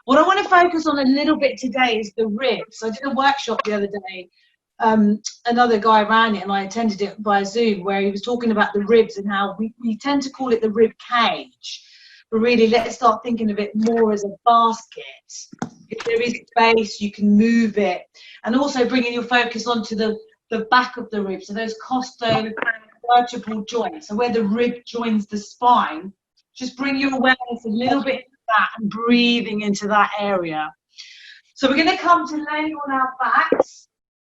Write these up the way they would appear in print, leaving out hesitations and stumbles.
What I want to focus on a little bit today is the ribs. I did a workshop the other day. Another guy ran it and I attended it via Zoom, where he was talking about the ribs and how we tend to call it the rib cage. But really, let's start thinking of it more as a basket. If there is space, you can move it. And also bringing your focus onto the back of the ribs, so those costo-vertebral joints, so where the rib joins the spine. Just bring your awareness a little bit into that and breathing into that area. So we're going to come to laying on our backs.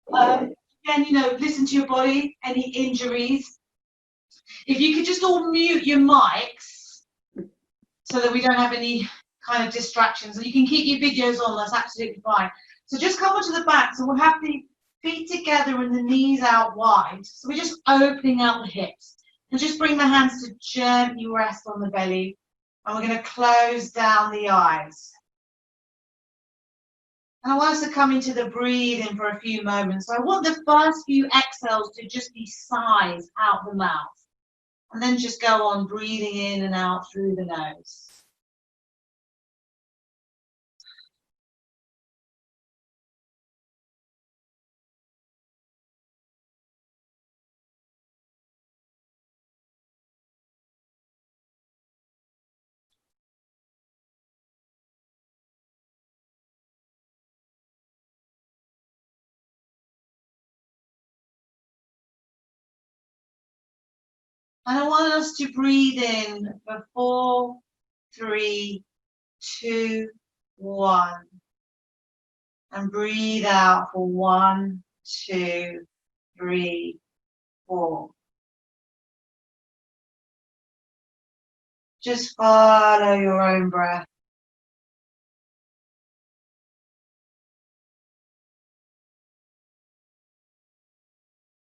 Again, listen to your body, any injuries. If you could just all mute your mics so that we don't have any kind of distractions. And you can keep your videos on, that's absolutely fine. So just come onto the back. So we'll have the feet together and the knees out wide. So we're just opening out the hips. And just bring the hands to gently rest on the belly. And we're going to close down the eyes. And I want us to come into the breathing for a few moments. So I want the first few exhales to just be sighs out the mouth. And then just go on breathing in and out through the nose. And I want us to breathe in for 4, 3, 2, 1. And breathe out for 1, 2, 3, 4. Just follow your own breath.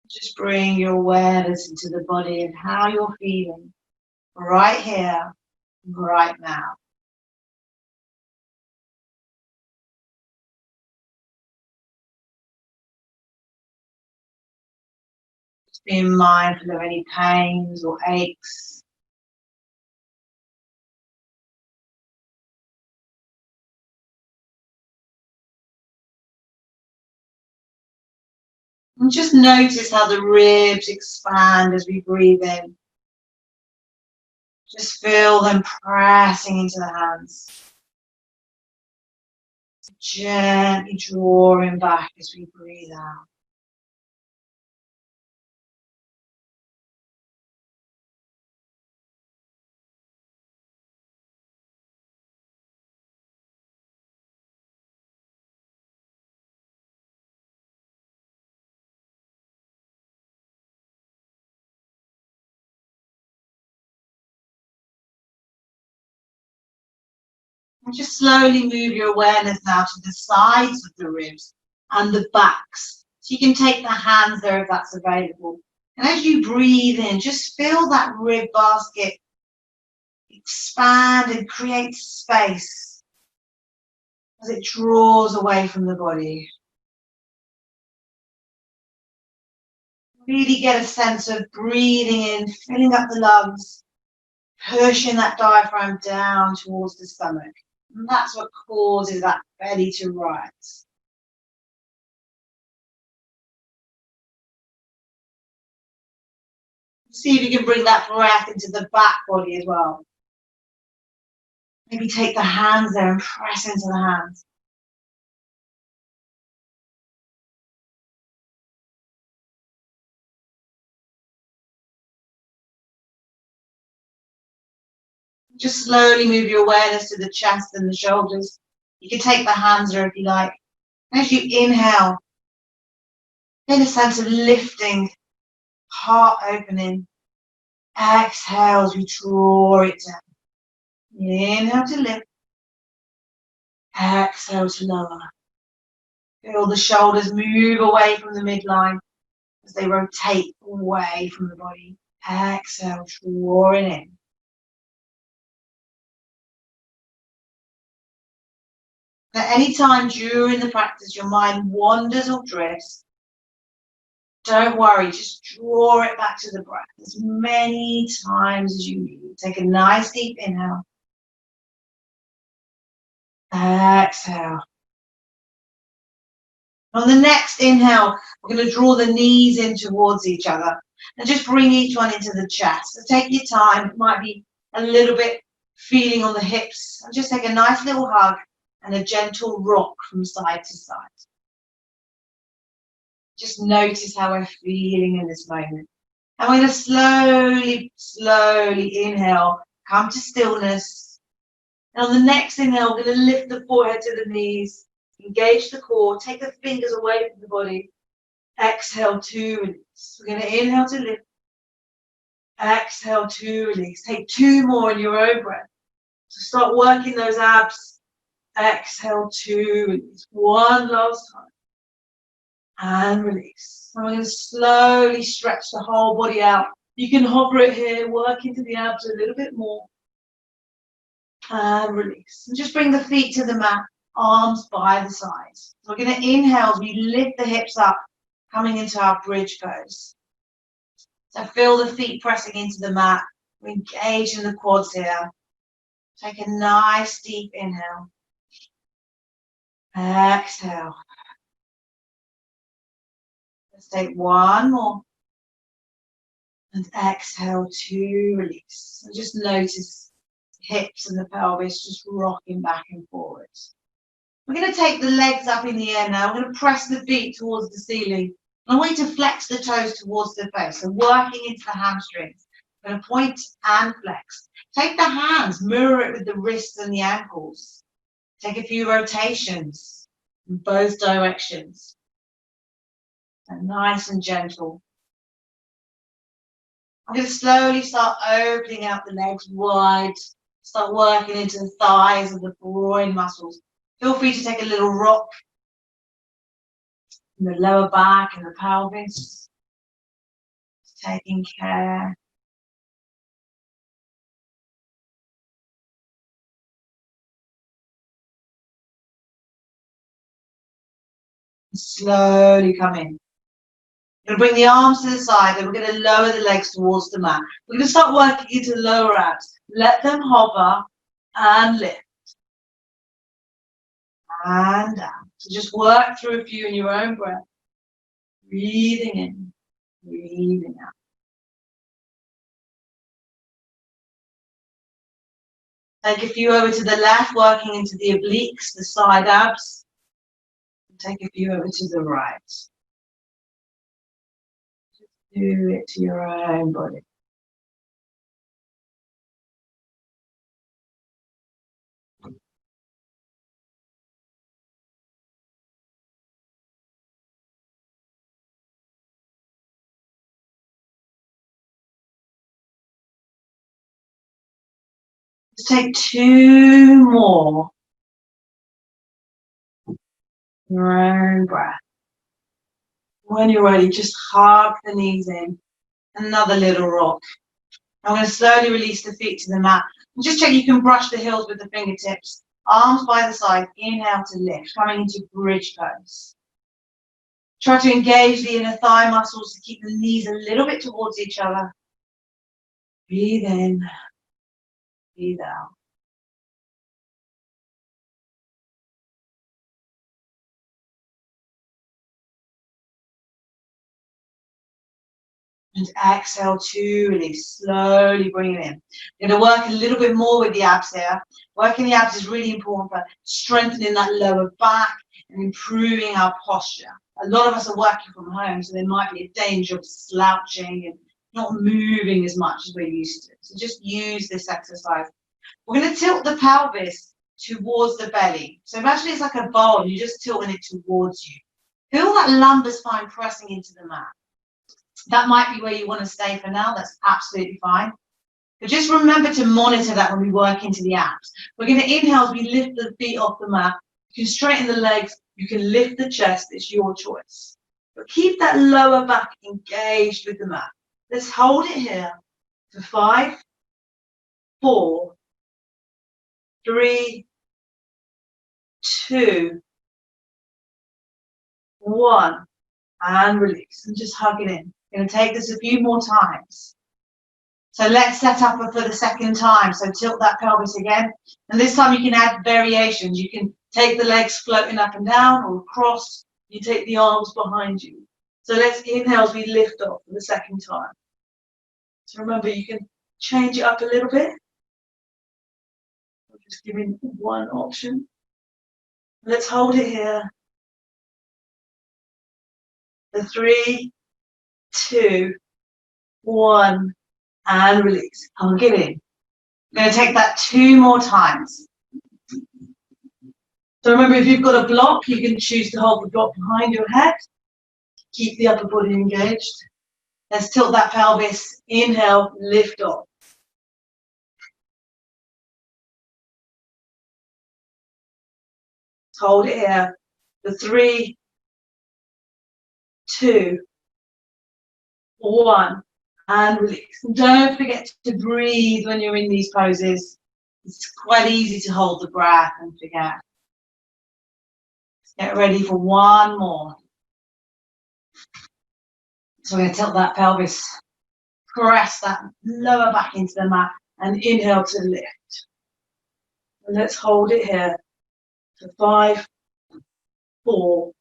Just bring your awareness into the body and how you're feeling right here, right now. Just being mindful of any pains or aches. And just notice how the ribs expand as we breathe in. Just feel them pressing into the hands. Gently drawing back as we breathe out. And just slowly move your awareness now to the sides of the ribs and the backs. So you can take the hands there if that's available. And as you breathe in, just feel that rib basket expand and create space as it draws away from the body. Really get a sense of breathing in, filling up the lungs, pushing that diaphragm down towards the stomach. And that's what causes that belly to rise. See if you can bring that breath into the back body as well. Maybe take the hands there and press into the hands. Just slowly move your awareness to the chest and the shoulders. You can take the hands there if you like. As you inhale, get a sense of lifting, heart opening. Exhale as we draw it down. Inhale to lift. Exhale to lower. Feel the shoulders move away from the midline as they rotate away from the body. Exhale, drawing in. At any time during the practice your mind wanders or drifts, don't worry, just draw it back to the breath as many times as you need. Take a nice deep inhale. Exhale. On the next inhale, we're going to draw the knees in towards each other and just bring each one into the chest. So take your time. It might be a little bit feeling on the hips. And just take a nice little hug and a gentle rock from side to side. Just notice how we're feeling in this moment. And we're going to slowly, slowly inhale, come to stillness. And on the next inhale, we're going to lift the forehead to the knees, engage the core, take the fingers away from the body. Exhale to release. We're going to inhale to lift. Exhale to release. Take two more in your own breath. So start working those abs. Exhale to release. One last time. And release. And we're going to slowly stretch the whole body out. You can hover it here, work into the abs a little bit more. And release. And just bring the feet to the mat, arms by the sides. So we're going to inhale as we lift the hips up, coming into our bridge pose. So feel the feet pressing into the mat. We're engaged in the quads here. Take a nice deep inhale. Exhale. Let's take one more. And exhale to release. And just notice the hips and the pelvis just rocking back and forwards. We're going to take the legs up in the air now. We're going to press the feet towards the ceiling. I want you to flex the toes towards the face. So working into the hamstrings. We're going to point and flex. Take the hands, mirror it with the wrists and the ankles. Take a few rotations in both directions. And nice and gentle. I'm going to slowly start opening out the legs wide. Start working into the thighs and the groin muscles. Feel free to take a little rock in the lower back and the pelvis. Taking care. Slowly come in. We're going to bring the arms to the side and we're going to lower the legs towards the mat. We're going to start working into the lower abs. Let them hover and lift. And down. So just work through a few in your own breath. Breathing in, breathing out. Take a few over to the left, working into the obliques, the side abs. Take a few over to the right. Do it to your own body. Just take two more. Your own breath. When you're ready, just hug the knees in. Another little rock. I'm going to slowly release the feet to the mat. And just check you can brush the heels with the fingertips. Arms by the side. Inhale to lift. Coming into bridge pose. Try to engage the inner thigh muscles to keep the knees a little bit towards each other. Breathe in. Breathe out. And exhale to release. Slowly bring it in. You're going to work a little bit more with the abs here. Working the abs is really important for strengthening that lower back and improving our posture. A lot of us are working from home, so there might be a danger of slouching and not moving as much as we're used to. So just use this exercise. We're going to tilt the pelvis towards the belly. So imagine it's like a bowl and you're just tilting it towards you. Feel that lumbar spine pressing into the mat. That might be where you want to stay for now. That's absolutely fine. But just remember to monitor that when we work into the abs. We're going to inhale as we lift the feet off the mat. You can straighten the legs. You can lift the chest. It's your choice. But keep that lower back engaged with the mat. Let's hold it here for 5, 4, 3, 2, 1. And release. And just hug it in. We're going to take this a few more times. So let's set up for the second time. So tilt that pelvis again. And this time you can add variations. You can take the legs floating up and down or across. You take the arms behind you. So let's inhale as we lift off for the second time. So remember, you can change it up a little bit. I'm just giving one option. Let's hold it here. The 3, 2, 1, and release. Hug it in. I'm going to take that 2 more times. So remember, if you've got a block, you can choose to hold the block behind your head. Keep the upper body engaged. Let's tilt that pelvis. Inhale, lift off. Hold it here. The 3, 2, 1, and release. And don't forget to breathe when you're in these poses. It's quite easy to hold the breath and forget. Get ready for one more. So we're going to tilt that pelvis, press that lower back into the mat, and inhale to lift. And let's hold it here. So 5, 4,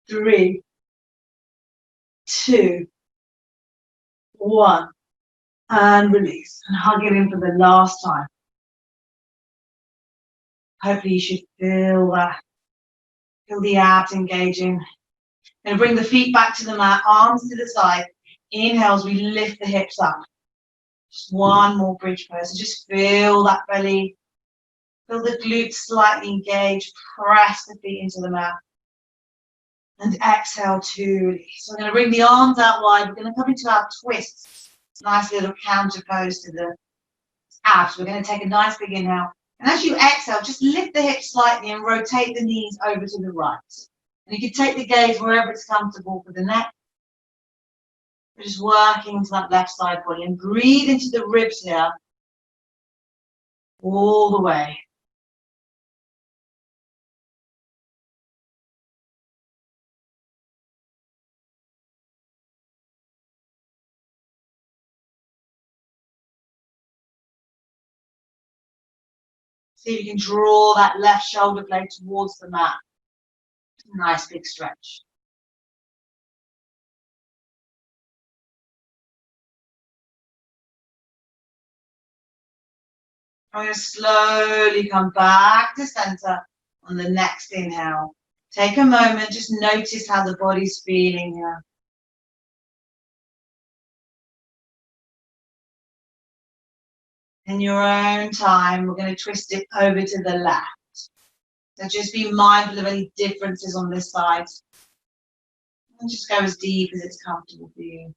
3, 2, 1, and release. And hug it in for the last time. Hopefully you should feel that. Feel the abs engaging. And bring the feet back to the mat, arms to the side. Inhale as we lift the hips up. Just one more bridge pose. So just feel that belly. Feel the glutes slightly engaged. Press the feet into the mat. And exhale to release. So we're going to bring the arms out wide. We're going to come into our twists. Nice little counter pose to the abs. We're going to take a nice big inhale. And as you exhale, just lift the hips slightly and rotate the knees over to the right. And you can take the gaze wherever it's comfortable for the neck. We're just working into that left side body and breathe into the ribs here. All the way. See if you can draw that left shoulder blade towards the mat. Nice big stretch. I'm going to slowly come back to center on the next inhale. Take a moment, just notice how the body's feeling here. In your own time, we're going to twist it over to the left. So just be mindful of any differences on this side. And just go as deep as it's comfortable for you.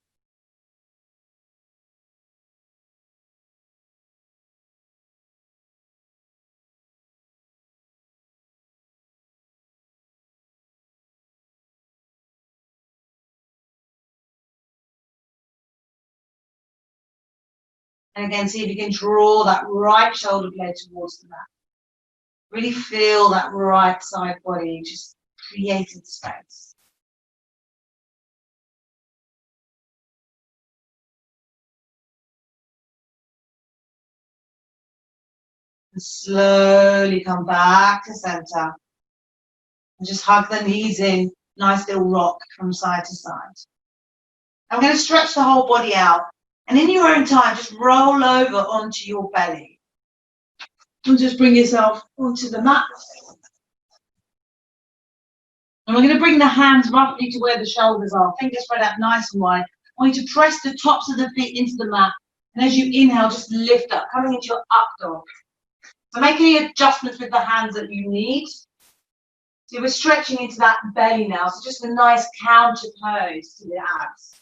And again, see if you can draw that right shoulder blade towards the mat. Really feel that right side body, just created space. And slowly come back to center. And just hug the knees in, nice little rock from side to side. I'm going to stretch the whole body out. And in your own time, just roll over onto your belly. And just bring yourself onto the mat. And we're going to bring the hands roughly to where the shoulders are. Fingers spread out nice and wide. I want you to press the tops of the feet into the mat. And as you inhale, just lift up, coming into your up dog. So make any adjustments with the hands that you need. So we're stretching into that belly now. So just a nice counter pose to the abs.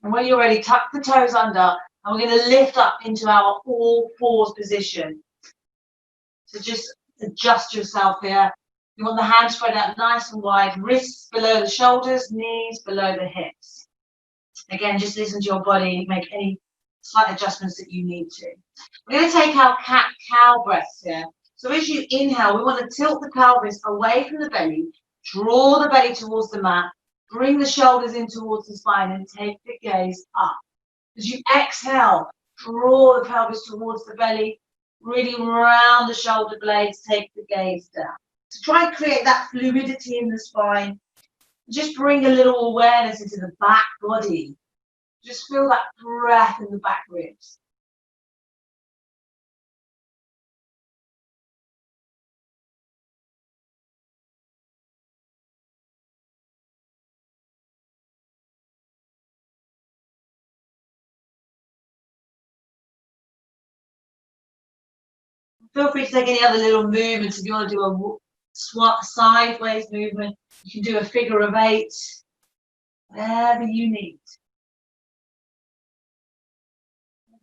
And when you're ready, tuck the toes under, and we're going to lift up into our all fours position. So just adjust yourself here. You want the hands spread out nice and wide, wrists below the shoulders, knees below the hips. Again, just listen to your body, make any slight adjustments that you need to. We're going to take our cat-cow breaths here. So as you inhale, we want to tilt the pelvis away from the belly, draw the belly towards the mat, bring the shoulders in towards the spine and take the gaze up. As you exhale, draw the pelvis towards the belly, really round the shoulder blades, take the gaze down. So try and create that fluidity in the spine. Just bring a little awareness into the back body. Just feel that breath in the back ribs. Feel free to take any other little movements. If you want to do a sideways movement, you can do a figure of 8, whatever you need.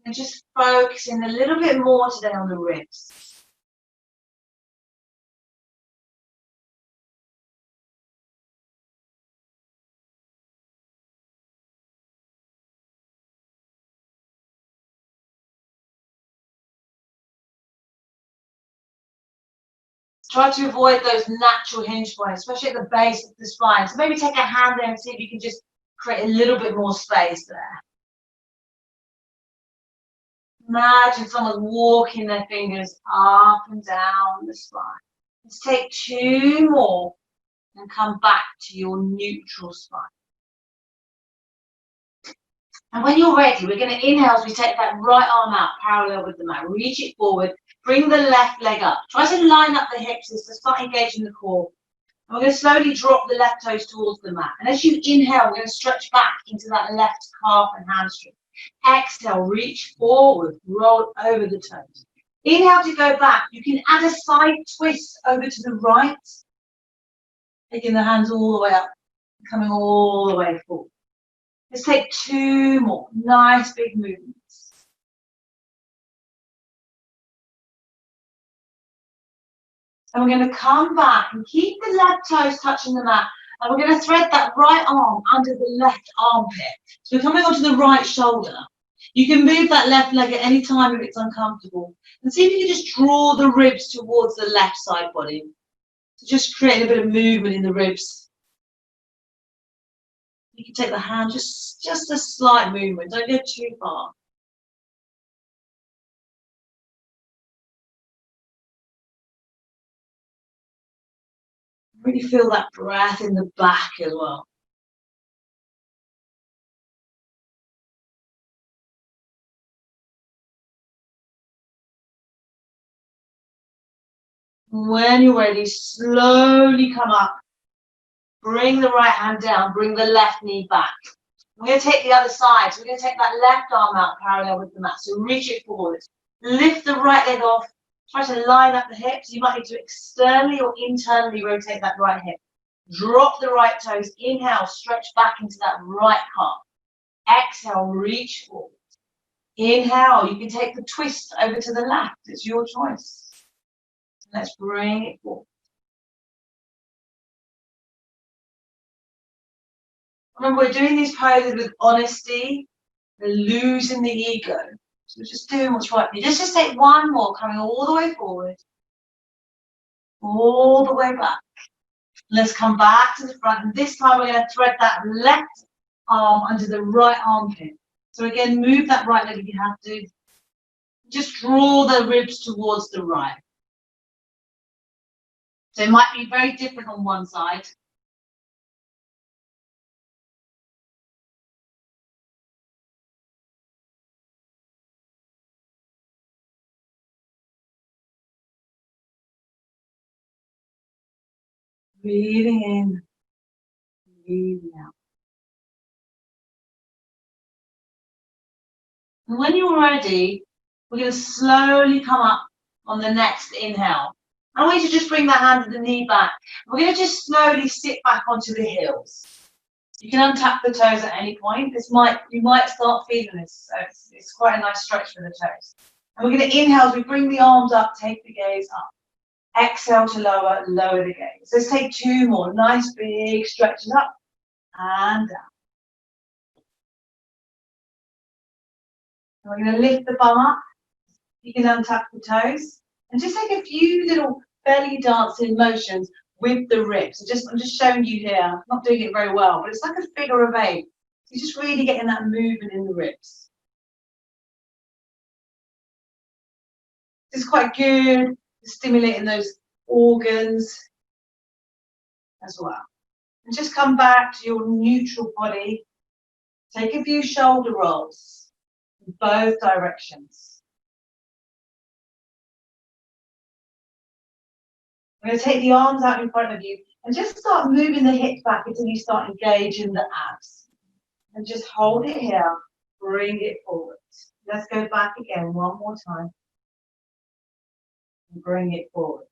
And just focusing a little bit more today on the ribs. Try to avoid those natural hinge points, especially at the base of the spine. So maybe take a hand there and see if you can just create a little bit more space there. Imagine someone walking their fingers up and down the spine. Let's take 2 more and come back to your neutral spine. And when you're ready, we're going to inhale as we take that right arm out parallel with the mat. Reach it forward. Bring the left leg up. Try to line up the hips to start engaging the core. And we're going to slowly drop the left toes towards the mat. And as you inhale, we're going to stretch back into that left calf and hamstring. Exhale, reach forward, roll over the toes. Inhale to go back. You can add a side twist over to the right. Taking the hands all the way up, coming all the way forward. Let's take 2 more. Nice big movements. And we're going to come back and keep the left toes touching the mat. And we're going to thread that right arm under the left armpit. So we're coming onto the right shoulder. You can move that left leg at any time if it's uncomfortable. And see if you can just draw the ribs towards the left side body. So just create a bit of movement in the ribs. You can take the hand, just a slight movement. Don't go too far. Really feel that breath in the back as well. When you're ready, slowly come up. Bring the right hand down, bring the left knee back. We're going to take the other side. So we're going to take that left arm out parallel with the mat. So reach it forward. Lift the right leg off. Try to line up the hips. You might need to externally or internally rotate that right hip. Drop the right toes. Inhale, stretch back into that right calf. Exhale, reach forward. Inhale, you can take the twist over to the left. It's your choice. Let's bring it forward. Remember, we're doing these poses with honesty. We're losing the ego. So we're just doing what's right. You just take 1 more, coming all the way forward. All the way back. Let's come back to the front. And this time we're going to thread that left arm under the right armpit. So again, move that right leg if you have to. Just draw the ribs towards the right. So it might be very different on one side. Breathing in, breathing out. And when you're ready, we're going to slowly come up on the next inhale. I want you to just bring that hand to the knee back. We're going to just slowly sit back onto the heels. You can untap the toes at any point. You might start feeling this. So it's quite a nice stretch for the toes. And we're going to inhale as we bring the arms up, take the gaze up. Exhale to lower, lower the gaze. Let's take 2 more. Nice big stretches up and down. And we're going to lift the bum up. You can untap the toes. And just take a few little belly dancing motions with the ribs. So I'm just showing you here. I'm not doing it very well, but it's like a figure of 8. So you're just really getting that movement in the ribs. This is quite good, stimulating those organs as well. And just come back to your neutral body. Take a few shoulder rolls in both directions. I'm going to take the arms out in front of you and just start moving the hips back until you start engaging the abs. And just hold it here, bring it forward. Let's go back again one more time. And bring it forward.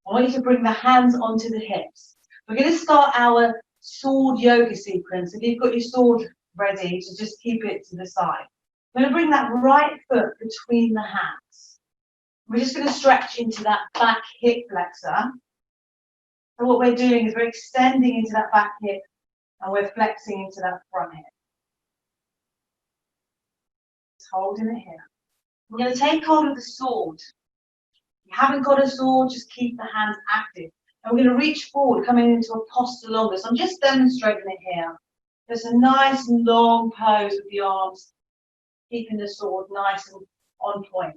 I want you to bring the hands onto the hips. We're going to start our sword yoga sequence. If you've got your sword ready, so just keep it to the side. I'm going to bring that right foot between the hands. We're just going to stretch into that back hip flexor. So what we're doing is we're extending into that back hip and we're flexing into that front hip. Just holding it here. We're going to take hold of the sword. If you haven't got a sword, just keep the hands active. And we're going to reach forward, coming into a posture longer. So I'm just demonstrating it here. There's a nice long pose with the arms, keeping the sword nice and on point.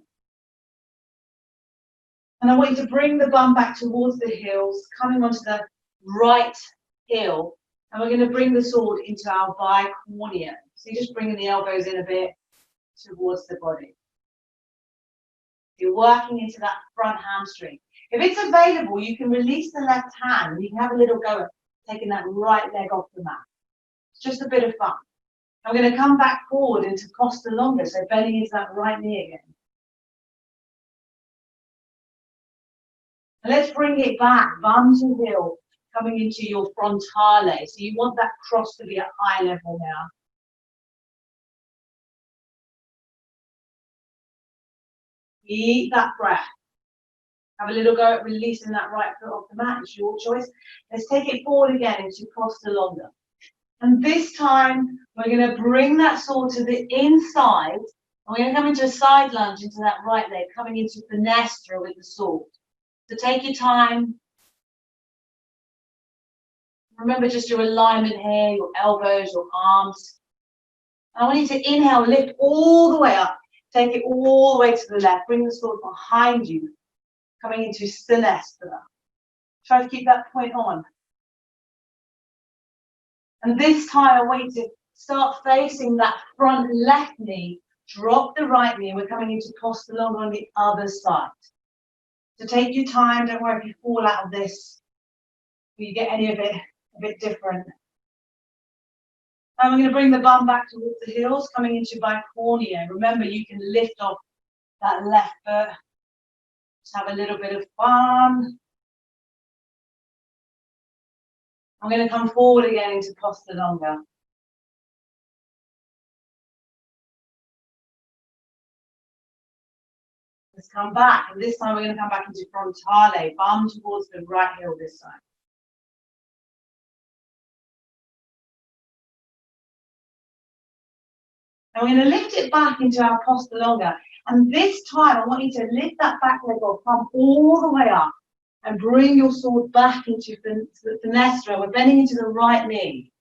And I want you to bring the bum back towards the heels, coming onto the right heel. And we're going to bring the sword into our bicornea. So you're just bringing the elbows in a bit towards the body. You're working into that front hamstring. If it's available, you can release the left hand and you can have a little go at taking that right leg off the mat. It's just a bit of fun. I'm going to come back forward into posture longer, so bending into that right knee again. And let's bring it back, bum to heel, coming into your frontale. So you want that cross to be at eye level now. Keep that breath. Have a little go at releasing that right foot off the mat. It's your choice. Let's take it forward again into posture longer. And this time, we're going to bring that sword to the inside. And we're going to come into a side lunge into that right leg, coming into Finestra with the sword. So take your time. Remember just your alignment here, your elbows, your arms. And I want you to inhale, lift all the way up. Take it all the way to the left. Bring the sword behind you, coming into Sinestra. Try to keep that point on. And this time I want you to start facing that front left knee, drop the right knee, and we're coming into posture longer on the other side. So take your time, don't worry if you fall out of this, or you get any of it a bit different. And we're going to bring the bum back towards the heels, coming into bicornea. Remember, you can lift off that left foot. Just have a little bit of fun. I'm going to come forward again into posture longer. Let's come back, and this time we're going to come back into frontale, bum towards the right heel this time. And we're going to lift it back into our posture longer. And this time, I want you to lift that back leg off, come all the way up, and bring your sword back into the Finestra. We're bending into the right knee.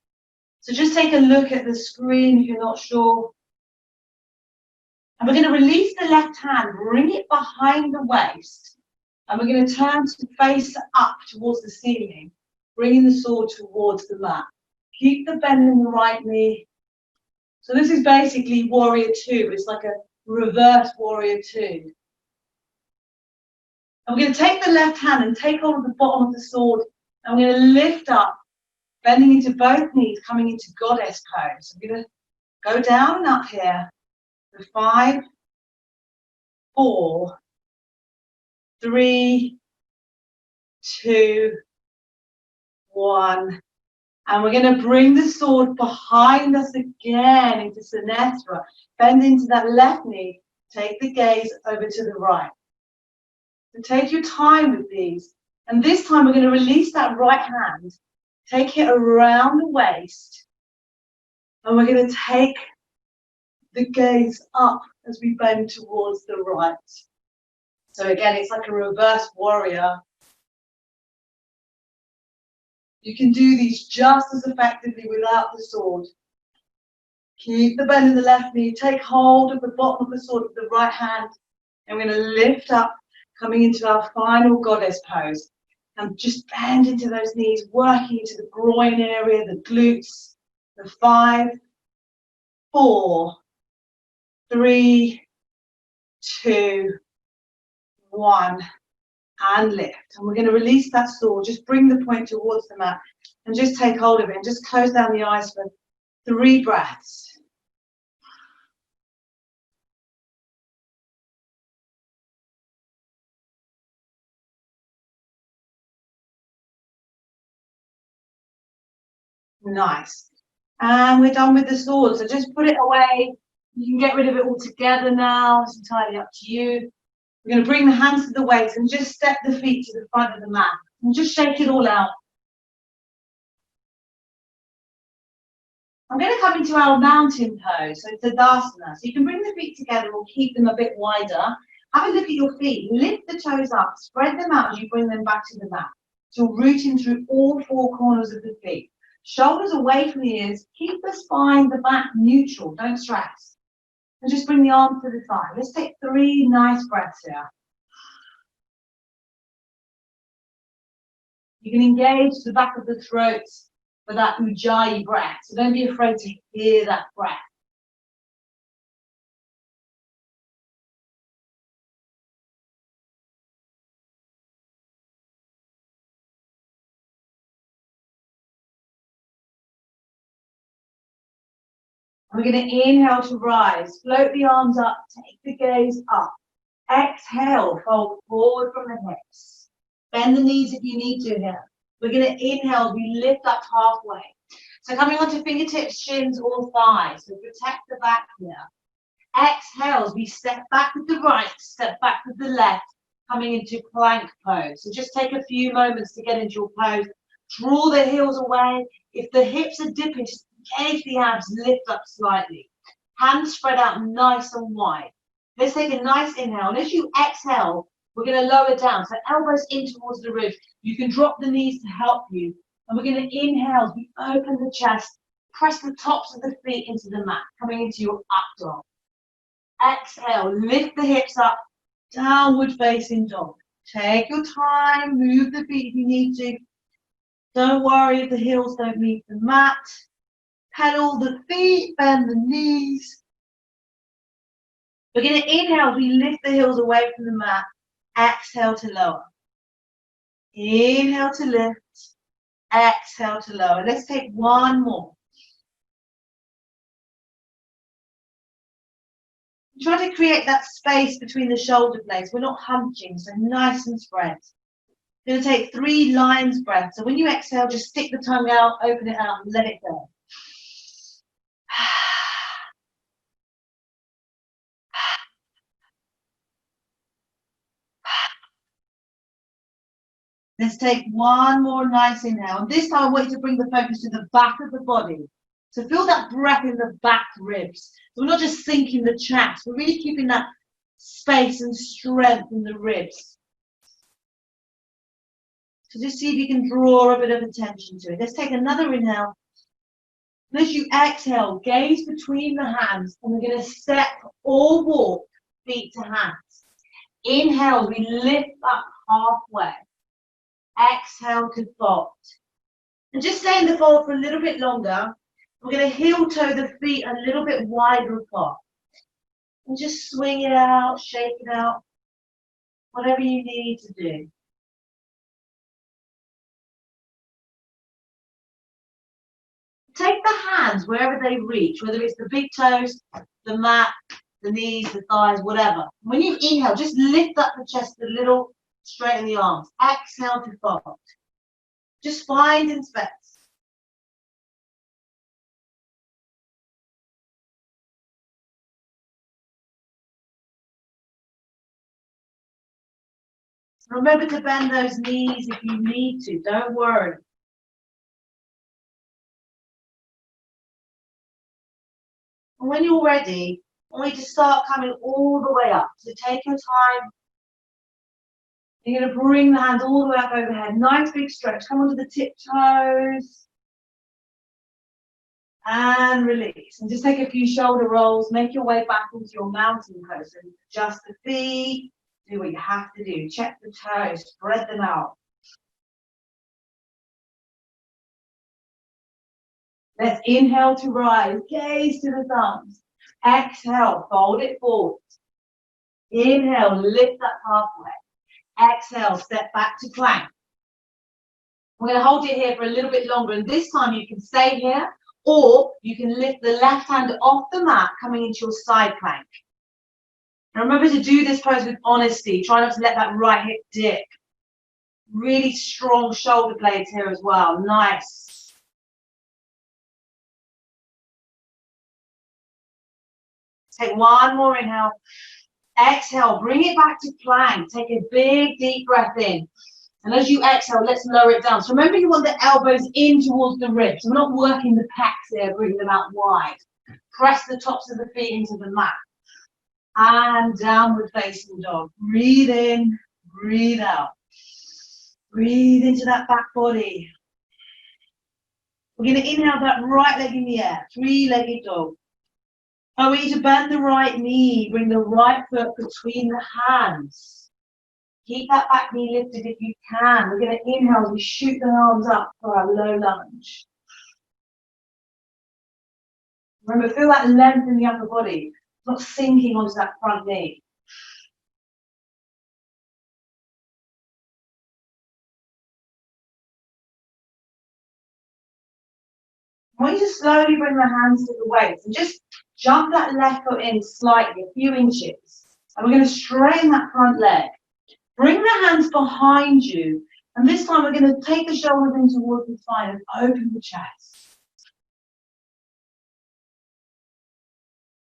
So just take a look at the screen if you're not sure. And we're going to release the left hand, bring it behind the waist. And we're going to turn to face up towards the ceiling, bringing the sword towards the mat. Keep the bend in the right knee. So this is basically warrior 2. It's like a reverse warrior 2. And we're going to take the left hand and take hold of the bottom of the sword. And we're going to lift up, bending into both knees, coming into goddess pose. I'm going to go down and up here. 5, 4, 3, 2, 1. And we're going to bring the sword behind us again into Sinestra. Bend into that left knee. Take the gaze over to the right. So take your time with these. And this time we're going to release that right hand. Take it around the waist. And we're going to take the gaze up as we bend towards the right. So again, it's like a reverse warrior. You can do these just as effectively without the sword. Keep the bend in the left knee. Take hold of the bottom of the sword with the right hand. And we're going to lift up, coming into our final goddess pose. And just bend into those knees, working into the groin area, the glutes. The 5, 4, 3, 2, 1. And lift. And we're going to release that sword. Just bring the point towards the mat. And just take hold of it. And just close down the eyes for 3 breaths. Nice. And we're done with the sword. So just put it away. You can get rid of it altogether now. It's entirely up to you. We're going to bring the hands to the waist and just step the feet to the front of the mat. And just shake it all out. I'm going to come into our mountain pose. So it's a Tadasana. So you can bring the feet together or keep them a bit wider. Have a look at your feet. Lift the toes up. Spread them out as you bring them back to the mat. So you're rooting through all 4 corners of the feet. Shoulders away from the ears. Keep the spine, the back neutral. Don't stress. And just bring the arms to the side. Let's take 3 nice breaths here. You can engage the back of the throat for that ujjayi breath. So don't be afraid to hear that breath. We're going to inhale to rise. Float the arms up. Take the gaze up. Exhale, fold forward from the hips. Bend the knees if you need to here. We're going to inhale, we lift up halfway. So coming onto fingertips, shins, or thighs. So protect the back here. Exhales, we step back with the right, step back with the left, coming into plank pose. So just take a few moments to get into your pose. Draw the heels away. If the hips are dipping, just engage the abs, lift up slightly. Hands spread out nice and wide. Let's take a nice inhale. And as you exhale, we're going to lower down. So elbows in towards the ribs. You can drop the knees to help you. And we're going to inhale. We open the chest. Press the tops of the feet into the mat, coming into your up dog. Exhale. Lift the hips up. Downward facing dog. Take your time. Move the feet if you need to. Don't worry if the heels don't meet the mat. Pedal the feet. Bend the knees. We're going to inhale, we lift the heels away from the mat. Exhale to lower. Inhale to lift. Exhale to lower. Let's take one more. Try to create that space between the shoulder blades. We're not hunching, so nice and spread. We're going to take 3 lines breath. So when you exhale, just stick the tongue out, open it out, and let it go. Let's take one more nice inhale. And this time I want you to bring the focus to the back of the body. So feel that breath in the back ribs. So we're not just sinking the chest. We're really keeping that space and strength in the ribs. So just see if you can draw a bit of attention to it. Let's take another inhale. And as you exhale, gaze between the hands. And we're going to step or walk feet to hands. Inhale, we lift up halfway. Exhale to fold. And just stay in the fold for a little bit longer. We're going to heel toe the feet a little bit wider apart. And just swing it out, shake it out, whatever you need to do. Take the hands wherever they reach, whether it's the big toes, the mat, the knees, the thighs, whatever. When you inhale, just lift up the chest a little, straighten the arms. Exhale to fold. Just find in space. Remember to bend those knees if you need to. Don't worry. And when you're ready, I want you to start coming all the way up. So take your time. You're going to bring the hands all the way up overhead. Nice big stretch. Come onto the tiptoes. And release. And just take a few shoulder rolls. Make your way back into your mountain pose. And adjust the feet. Do what you have to do. Check the toes. Spread them out. Let's inhale to rise. Gaze to the thumbs. Exhale. Fold it forward. Inhale. Lift up halfway. Exhale. Step back to plank. We're going to hold it here for a little bit longer. And this time you can stay here. Or you can lift the left hand off the mat, coming into your side plank. Now remember to do this pose with honesty. Try not to let that right hip dip. Really strong shoulder blades here as well. Nice. Take one more inhale. Exhale, bring it back to plank. Take a big, deep breath in. And as you exhale, let's lower it down. So remember, you want the elbows in towards the ribs. We're not working the pecs here, bring them out wide. Press the tops of the feet into the mat. And downward facing dog. Breathe in, breathe out. Breathe into that back body. We're going to inhale that right leg in the air. Three-legged dog. I want you to bend the right knee. Bring the right foot between the hands. Keep that back knee lifted if you can. We're going to inhale as we shoot the arms up for our low lunge. Remember, feel that length in the upper body. It's not sinking onto that front knee. I want you to slowly bring the hands to the waist and just jump that left foot in slightly, a few inches. And we're going to straighten that front leg. Bring the hands behind you. And this time we're going to take the shoulders in towards the spine and open the chest.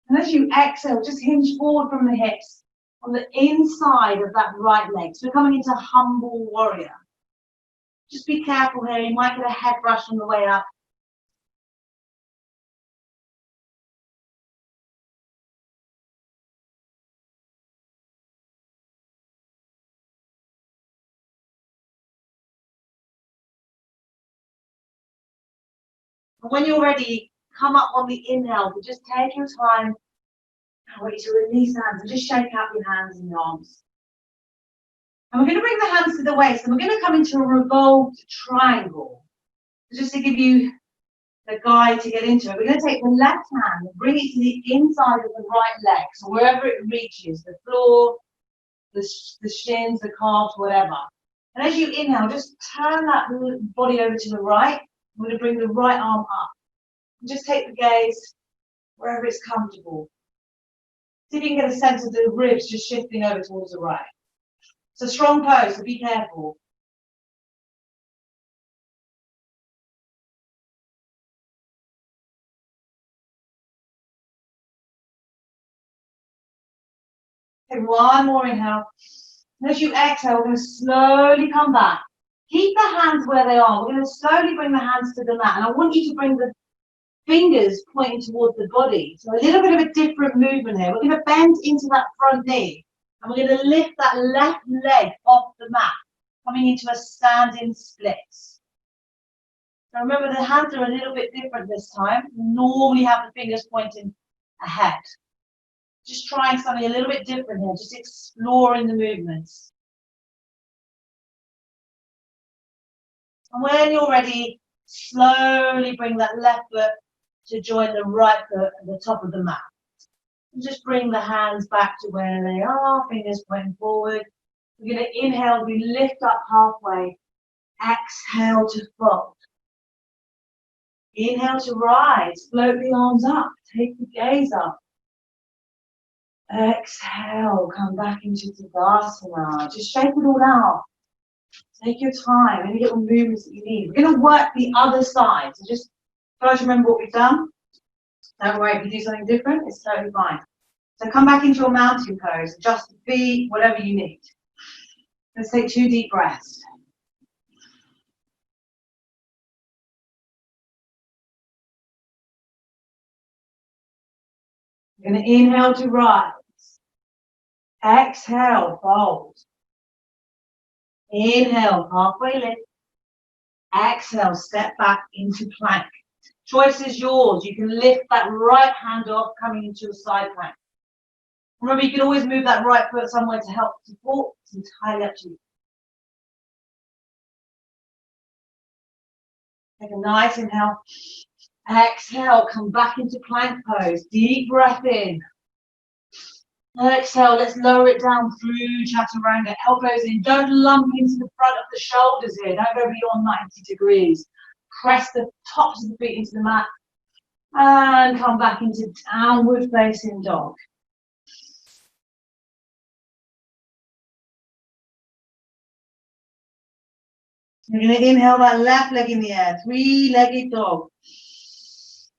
And as you exhale, just hinge forward from the hips on the inside of that right leg. So we're coming into humble warrior. Just be careful here. You might get a head brush on the way up. When you're ready, come up on the inhale, but just take your time. I want you to release the hands and just shake out your hands and your arms. And we're going to bring the hands to the waist and we're going to come into a revolved triangle. Just to give you the guide to get into it, we're going to take the left hand and bring it to the inside of the right leg, so wherever it reaches, the floor, the shins, the calves, whatever. And as you inhale, just turn that body over to the right. I'm going to bring the right arm up. And just take the gaze wherever it's comfortable. See if you can get a sense of the ribs just shifting over towards the right. It's a strong pose, so be careful. Take one more inhale. And as you exhale, we're going to slowly come back. Keep the hands where they are. We're going to slowly bring the hands to the mat. And I want you to bring the fingers pointing towards the body. So a little bit of a different movement here. We're going to bend into that front knee. And we're going to lift that left leg off the mat, coming into a standing split. Now remember, the hands are a little bit different this time. We normally have the fingers pointing ahead. Just trying something a little bit different here, just exploring the movements. And when you're ready, slowly bring that left foot to join the right foot at the top of the mat. And just bring the hands back to where they are, fingers pointing forward. We're going to inhale, we lift up halfway. Exhale to fold. Inhale to rise, float the arms up, take the gaze up. Exhale, come back into Tadasana. Just shake it all out. Take your time, any little movements that you need. We're going to work the other side. So just try to remember what we've done. Don't worry if you do something different, it's totally fine. So come back into your mountain pose, adjust the feet, whatever you need. Let's take 2 deep breaths. You're going to inhale to rise. Exhale, fold. Inhale, halfway lift. Exhale, step back into plank. Choice is yours. You can lift that right hand off, coming into a side plank. Remember, you can always move that right foot somewhere to help support. It's entirely up to you. Take a nice inhale. Exhale, come back into plank pose. Deep breath in. Exhale, let's lower it down through chaturanga. Elbows in. Don't lump into the front of the shoulders here. Don't go beyond 90 degrees. Press the tops of the feet into the mat. And come back into downward facing dog. You're going to inhale that left leg in the air. Three-legged dog.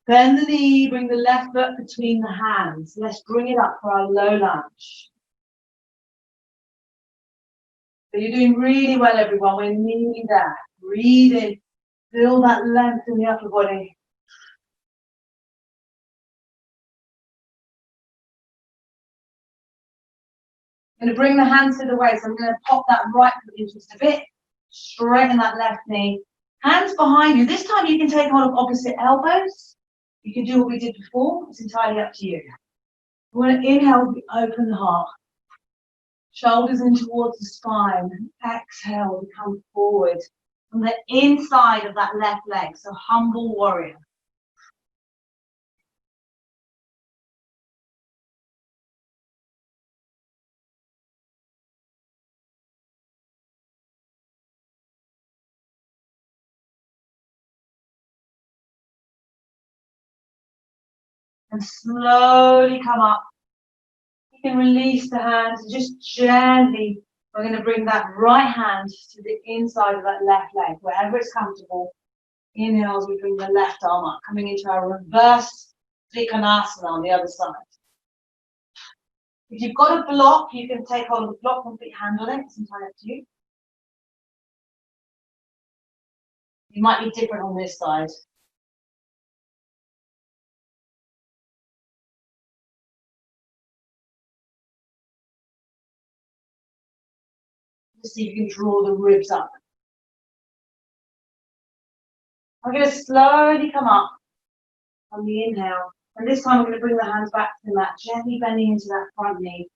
Bend the knee, bring the left foot between the hands. Let's bring it up for our low lunge. So you're doing really well, everyone. We're nearly there. Breathe in. Feel that length in the upper body. I'm going to bring the hands to the waist. I'm going to pop that right foot in just a bit. Straighten that left knee. Hands behind you. This time you can take hold of opposite elbows. You can do what we did before. It's entirely up to you. We're going to inhale, we open the heart. Shoulders in towards the spine. Exhale, we come forward from the inside of that left leg. So humble warrior. And slowly come up. You can release the hands, just gently. We're going to bring that right hand to the inside of that left leg, wherever it's comfortable. Inhale as we bring the left arm up, coming into our reverse Trikonasana on the other side. If you've got a block, you can take hold of the block and handle it. It's entirely up to you. You might be different on this side. Just see if you can draw the ribs up. I'm going to slowly come up on the inhale. And this time I'm going to bring the hands back to the mat, gently bending into that front knee.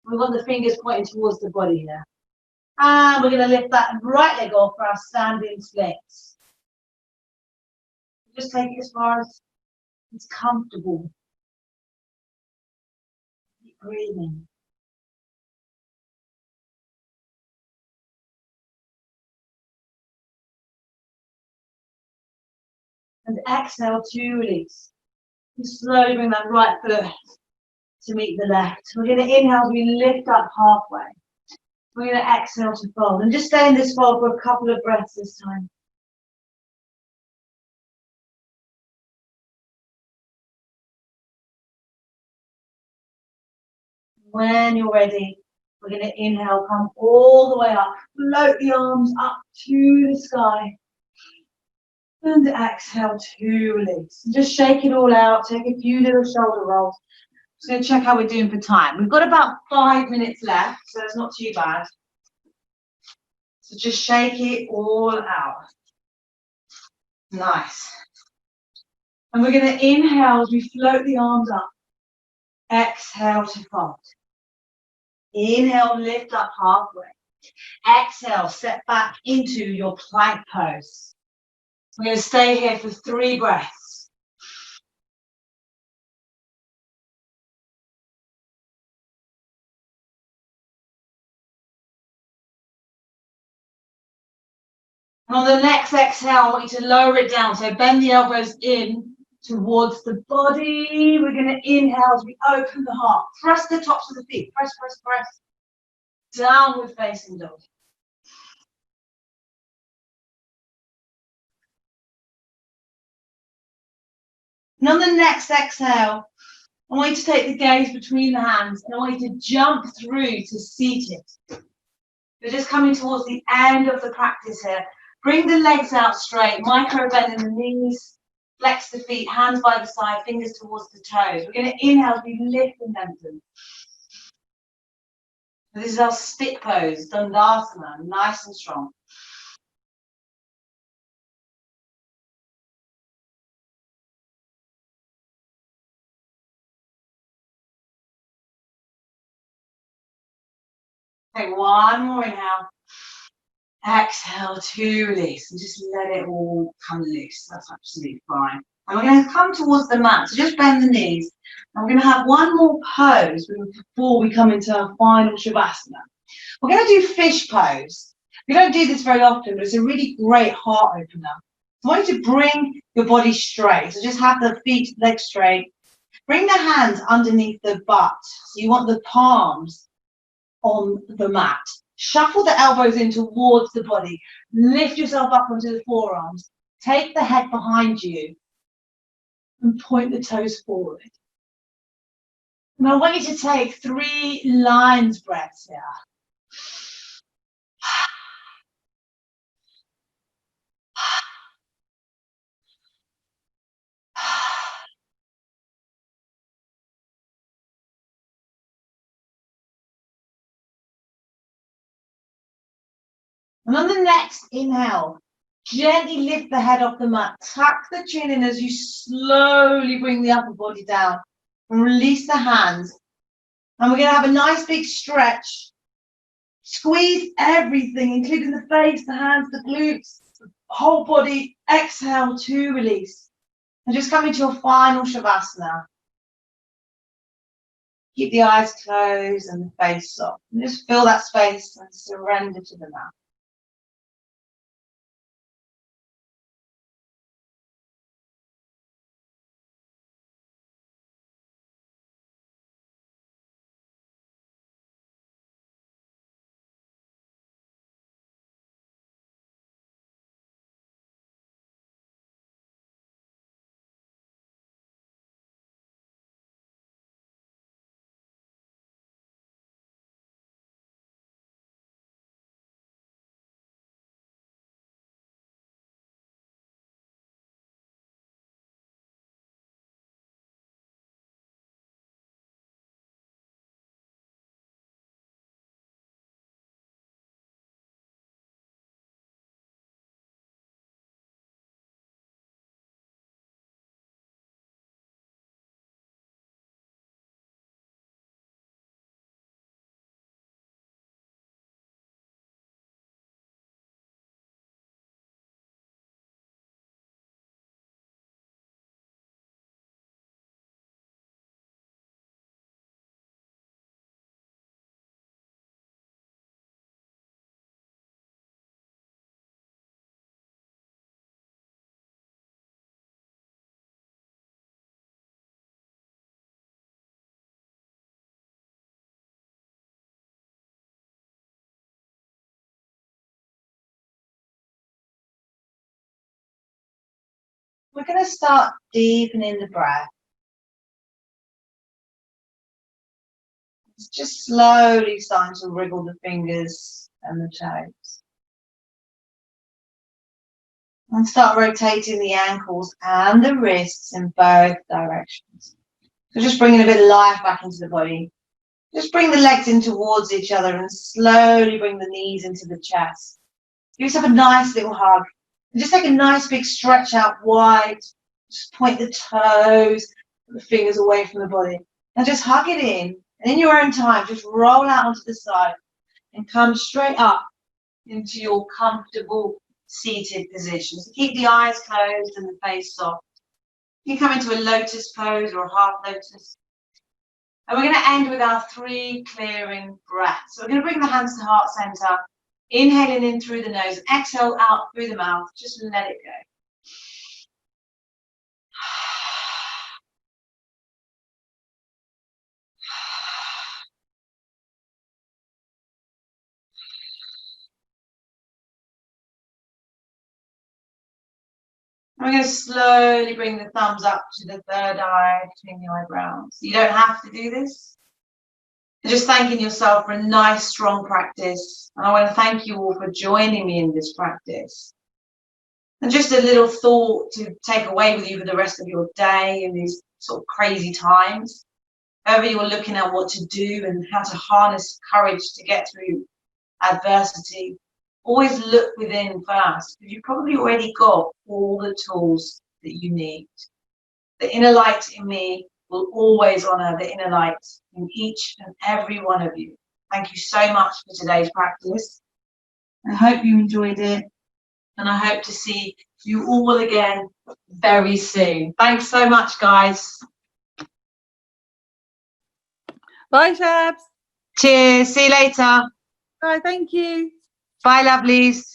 We want the fingers pointing towards the body here. And we're going to lift that right leg off for our standing splits. Just take it as far as it's comfortable. Keep breathing. And exhale to release. And slowly bring that right foot to meet the left. We're going to inhale as we lift up halfway. We're going to exhale to fold. And just stay in this fold for a couple of breaths this time. When you're ready, we're going to inhale, come all the way up. Float the arms up to the sky. And exhale to release. Just shake it all out. Take a few little shoulder rolls. Just going to check how we're doing for time. We've got about 5 minutes left, so it's not too bad. So just shake it all out. Nice. And we're going to inhale as we float the arms up. Exhale to fold. Inhale, lift up halfway. Exhale, step back into your plank pose. We're going to stay here for 3 breaths. And on the next exhale, I want you to lower it down. So bend the elbows in towards the body. We're going to inhale as we open the heart. Press the tops of the feet. Press, press, press. Downward facing dog. And on the next exhale, I want you to take the gaze between the hands and I want you to jump through to seated. You're just coming towards the end of the practice here. Bring the legs out straight, micro bend in the knees, flex the feet, hands by the side, fingers towards the toes. We're going to inhale as we lift the momentum. This is our stick pose, Dandasana, nice and strong. Take one more inhale. Exhale to release and just let it all come loose. That's absolutely fine. And we're going to come towards the mat. So just bend the knees. And we're going to have one more pose before we come into our final Shavasana. We're going to do fish pose. We don't do this very often, but it's a really great heart opener. So I want you to bring your body straight. So just have the feet, legs straight. Bring the hands underneath the butt. So you want the palms on the mat. Shuffle the elbows in towards the body. Lift yourself up onto the forearms. Take the head behind you and point the toes forward. And I want you to take 3 lion's breaths here. And on the next inhale, gently lift the head off the mat. Tuck the chin in as you slowly bring the upper body down. And release the hands. And we're going to have a nice big stretch. Squeeze everything, including the face, the hands, the glutes, the whole body. Exhale to release. And just come into your final Shavasana. Keep the eyes closed and the face soft. And just fill that space and surrender to the mat. We're going to start deepening the breath. It's just slowly starting to wriggle the fingers and the toes. And start rotating the ankles and the wrists in both directions. So just bringing a bit of life back into the body. Just bring the legs in towards each other and slowly bring the knees into the chest. Give yourself a nice little hug. And just take a nice big stretch out wide. Just point the toes, the fingers away from the body. And just hug it in. And in your own time, just roll out onto the side and come straight up into your comfortable seated position. So keep the eyes closed and the face soft. You come into a lotus pose or a half lotus. And we're going to end with our 3 clearing breaths. So we're going to bring the hands to heart center. Inhaling in through the nose, exhale out through the mouth. Just let it go. We're going to slowly bring the thumbs up to the third eye between the eyebrows. You don't have to do this. You're just thanking yourself for a nice, strong practice. And I want to thank you all for joining me in this practice. And just a little thought to take away with you for the rest of your day in these sort of crazy times. wherever you're looking at what to do and how to harness courage to get through adversity, always look within first, because you've probably already got all the tools that you need. The inner light in me will always honor the inner light in each and every one of you. Thank you so much for today's practice. I hope you enjoyed it, and I hope to see you all again very soon. Thanks so much, guys. Bye, Shabs. Cheers. See you later. Bye, thank you. Bye, lovelies.